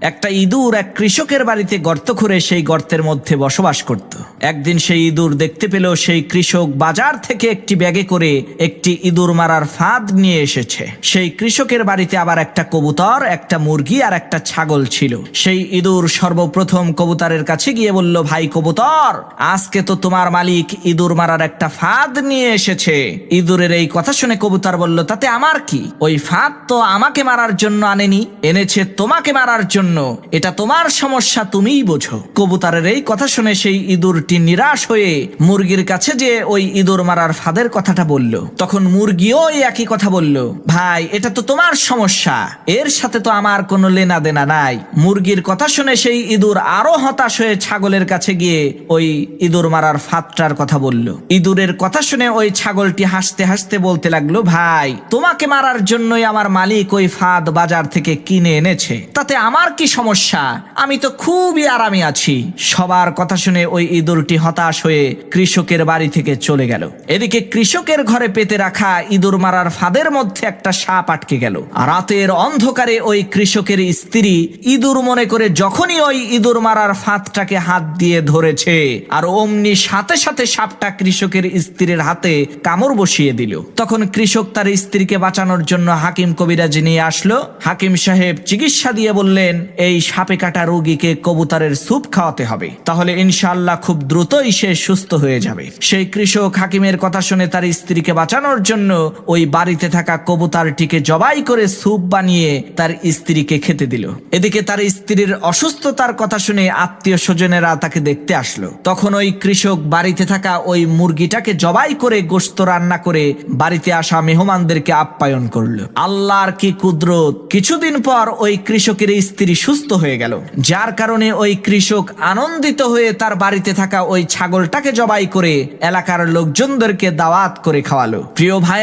একটা ইঁদুর এক কৃষকের বাড়িতে গর্ত করে সেই গর্তের মধ্যে বসবাস করত। একদিন সেই ইঁদুর দেখতে পেল সেই কৃষক বাজার থেকে একটি ব্যাগে করে একটি ইঁদুর মারার ফাঁদ নিয়ে এসেছে। সেই কৃষকের বাড়িতে আবার একটা কবুতর, একটা মুরগি আর একটা ছাগল ছিল। সেই ইঁদুর সর্বপ্রথম কবুতরের কাছে গিয়ে বলল, ভাই কবুতর, আজকে তো তোমার মালিক ইঁদুর মারার একটা ফাঁদ নিয়ে এসেছে। ইঁদুরের এই কথা শুনে কবুতর বলল, তাতে আমার কি? ওই ফাঁদ তো আমাকে মারার জন্য আনেনি, এনেছে তোমাকে মারার জন্য। এটা তোমার সমস্যা, তুমিই বোঝো। কবুতরের এই কথা শুনে সেই ইঁদুরটি নিরাশ হয়ে মুরগির কাছে যে ওই ইঁদুর মারার ফাঁদের কথাটা বলল। তখন মুরগিও এই একই কথা বলল, ভাই এটা তো তোমার সমস্যা, এর সাথে তো আমার কোনো লেনা দেনা নাই। মুরগির কথা শুনে সেই ইঁদুর আরো হতাশ হয়ে ছাগলের কাছে গিয়ে ওই ইঁদুর মারার ফাঁদটার কথা বলল। ইঁদুরের কথা শুনে ওই ছাগলটি হাসতে হাসতে বলতে লাগলো, ভাই তোমাকে মারার জন্যই আমার মালিক ওই ফাঁদ বাজার থেকে কিনে এনেছে, তাতে আমার কি সমস্যা? আমি তো খুবই আরামে আছি। সবার কথা শুনে ওই ইঁদুরটি হতাশ হয়ে কৃষকের বাড়ি থেকে চলে গেল। এদিকে কৃষকের ঘরে পেতে রাখা ইঁদুর মারার ফাঁদের মধ্যে একটা সাপ আটকে গেল। রাতের অন্ধকারে ওই কৃষকের স্ত্রী ইঁদুর মনে করে যখনই ওই ইঁদুর মারার ফাঁদটাকে হাত দিয়ে ধরেছে, আর অমনি সাথে সাথে সাপটা কৃষকের স্ত্রীর হাতে কামড় বসিয়ে দিল। তখন কৃষক তার স্ত্রীকে বাঁচানোর জন্য হাকিম কবিরাজ নিয়ে আসলো। হাকিম সাহেব চিকিৎসা দিয়ে বললেন, এই সাপে কাটা রোগীকে কবুতরের স্যুপ খাওয়াতে হবে, তাহলে ইনশাআল্লাহ খুব দ্রুতই সে সুস্থ হয়ে যাবে। সেই কৃষক হাকিমের কথা শুনে তার স্ত্রীকে বাঁচানোর জন্য ওই বাড়িতে থাকা কবুতরটিকে জবাই করে স্যুপ বানিয়ে তার স্ত্রীকে খেতে দিল। এদিকে তার স্ত্রীর অসুস্থতার কথা শুনে আত্মীয় স্বজনেরা তাকে দেখতে আসলো। তখন ওই কৃষক বাড়িতে থাকা ওই মুরগিটাকে জবাই করে গোশত রান্না করে বাড়িতে আসা মেহমানদেরকে আপ্যায়ন করলো। আল্লাহর কি কুদরত! কিছুদিন পর ওই কৃষকের স্ত্রী সুস্থ হয়ে গেল, যার কারণে ওই কৃষক আনন্দিত হয়ে তার বাড়িতে থাকা ওই ছাগলটাকে জবাই করে এলাকার লোকজনদেরকে দাওয়াত করে খাওয়ালো। প্রিয় ভাই